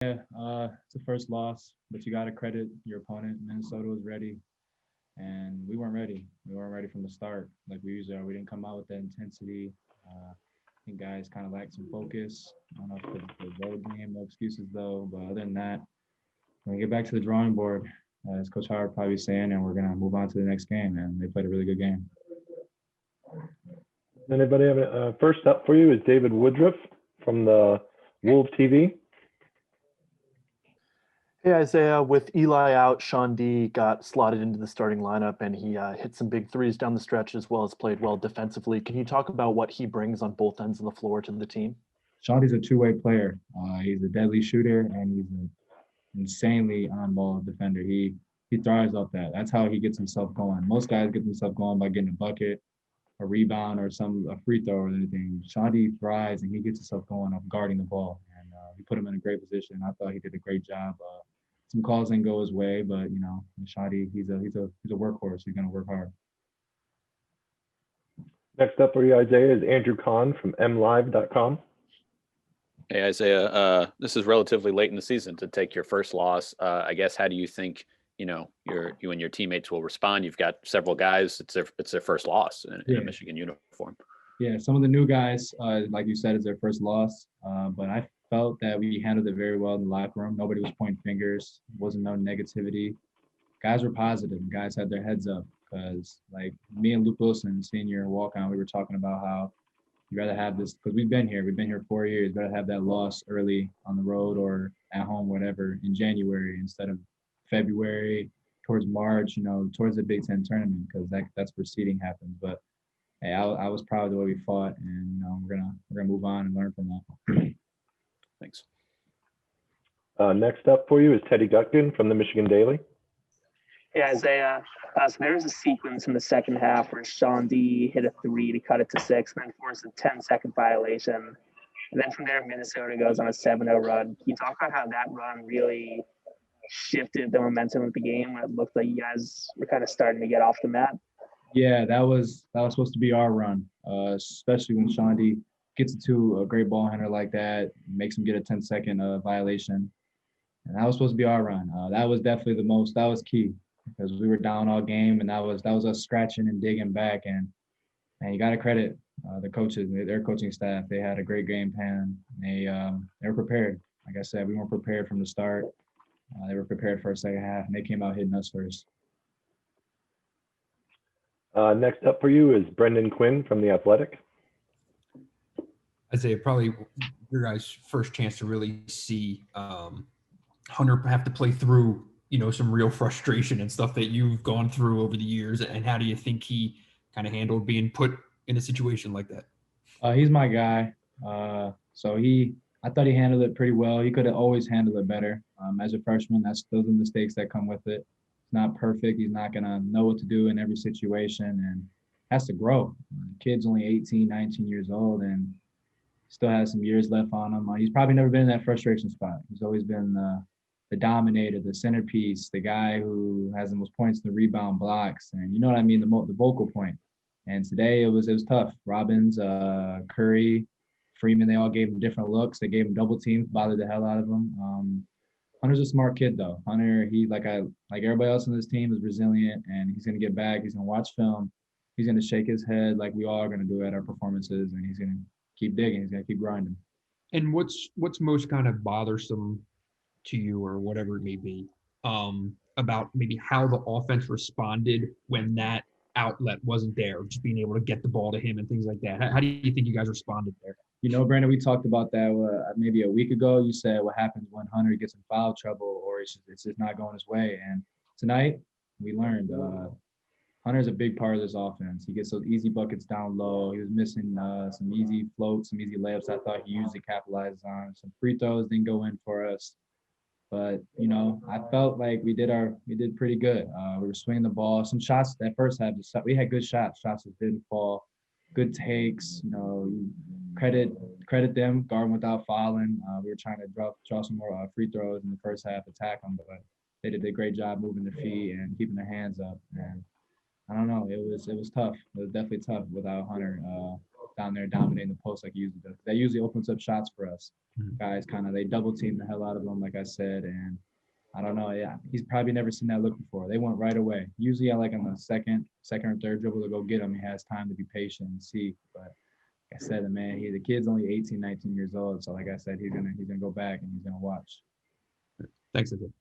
Yeah, it's a first loss, but you got to credit your opponent. Minnesota was ready, and we weren't ready. We weren't ready from the start, like we usually are. We didn't come out with that intensity. I think guys kind of lacked some focus. I don't know if the road game, no excuses though. But other than that, when we get back to the drawing board, as Coach Howard probably saying, and we're gonna move on to the next game. And they played a really good game. Anybody have first up for you is David Woodruff from the Wolves TV. Hey Isaiah, with Eli out, Sean D got slotted into the starting lineup and he hit some big threes down the stretch as well as played well defensively. Can you talk about what he brings on both ends of the floor to the team? Shawty's a two-way player. He's a deadly shooter and he's an insanely on-ball defender. He thrives off that. That's how he gets himself going. Most guys get themselves going by getting a bucket, a rebound, or a free throw or anything. Shawty thrives and he gets himself going off guarding the ball. And we put him in a great position. I thought he did a great job. Some calls didn't go his way, but Shawty, he's a workhorse. He's gonna work hard. Next up for you, Isaiah, is Andrew Kahn from mlive.com. Hey Isaiah, this is relatively late in the season to take your first loss. I guess how do you think you and your teammates will respond? You've got several guys; it's their first loss in a Michigan uniform. Yeah, some of the new guys, like you said, is their first loss. But I felt that we handled it very well in the locker room. Nobody was pointing fingers. Wasn't no negativity. Guys were positive. Guys had their heads up because, like me and Luke Wilson, senior walk on, we were talking about how you rather have this because we've been here. We've been here 4 years. Better have that loss early on the road or at home, whatever, in January instead of February towards March. Towards the Big Ten tournament because that's where seeding happens. But hey, I was proud of the way we fought, and we're gonna move on and learn from that. Thanks. Next up for you is Teddy Gutkin from the Michigan Daily. Yeah, Isaiah. So there was a sequence in the second half where Sean D hit a three to cut it to 6, and then forced a 10-second violation. And then from there, Minnesota goes on a 7-0 run. Can you talk about how that run really shifted the momentum of the game? It looked like you guys were kind of starting to get off the mat. Yeah, that was supposed to be our run, especially when Sean D gets it to a great ball handler like that, makes him get a 10-second violation. And that was supposed to be our run. That was definitely that was key because we were down all game, and that was us scratching and digging back. And you got to credit the coaches, their coaching staff. They had a great game plan. They were prepared. Like I said, we weren't prepared from the start. They were prepared for a second half, and they came out hitting us first. Next up for you is Brendan Quinn from The Athletic. Isaiah, probably your guys' first chance to really see Hunter have to play through, some real frustration and stuff that you've gone through over the years. And how do you think he kind of handled being put in a situation like that? He's my guy. I thought he handled it pretty well. He could have always handled it better. As a freshman, those are the mistakes that come with it. He's not perfect. He's not going to know what to do in every situation and has to grow. The kid's only 18, 19 years old and still has some years left on him. He's probably never been in that frustration spot. He's always been the dominator, the centerpiece, the guy who has the most points, the rebound blocks, and you know what I mean, the vocal point. And today it was tough. Robbins, Curry, Freeman, they all gave him different looks. They gave him double teams, bothered the hell out of him. Hunter's a smart kid though. Hunter, he like everybody else on this team is resilient, and he's gonna get back. He's gonna watch film. He's gonna shake his head like we all are gonna do at our performances, and he's gonna keep digging. He's gonna keep grinding. And what's most kind of bothersome to you, or whatever it may be, about maybe how the offense responded when that outlet wasn't there, just being able to get the ball to him and things like that? How do you think you guys responded there? Brandon, we talked about that maybe a week ago. You said what happens when Hunter gets in foul trouble or it's just not going his way. And tonight we learned Hunter's a big part of this offense. He gets those easy buckets down low. He was missing some easy floats, some easy layups I thought he usually capitalized on. Some free throws didn't go in for us. But, I felt like we did pretty good. We were swinging the ball. Some shots that first half, we had good shots. Shots that didn't fall. Good takes. Credit them, guarding without fouling. We were trying to draw some more free throws in the first half, attack them, but they did a great job moving their feet and keeping their hands up. And I don't know, it was tough. It was definitely tough without Hunter. down there dominating the post like he usually does. That usually opens up shots for us. Mhm. Guys they double team the hell out of him, like I said, and I don't know. Yeah, he's probably never seen that look before. They went right away. Usually, on the second or third dribble to go get him, he has time to be patient and see. But like I said, the kid's only 18, 19 years old. So like I said, he's gonna go back and he's gonna watch. Thanks, Izzy.